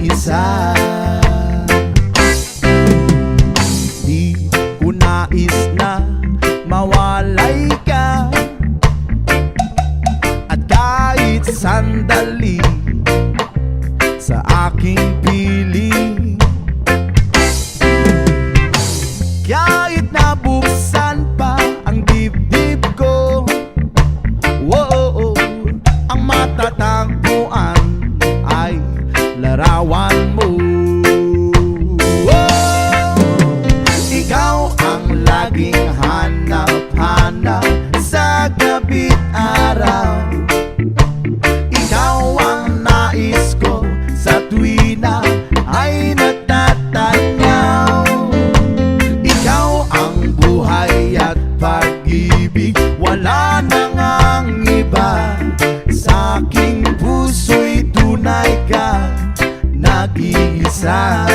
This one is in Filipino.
nag-iisa. Di ko nais na mawalay ka, at kahit sandali sa aking piling. Kahit nabuksan pa ang dibdib ko, whoa, ang matatagpuan ay larawan mo. Ikaw ang laging hanap-hanap sa gabi't araw. Ikaw ang nais ko sa tuwina ay nagtatanyaw. Ikaw ang buhay at pag-ibig, wala nang ang iba. Sa aking puso'y tunay ka, nag-iisa.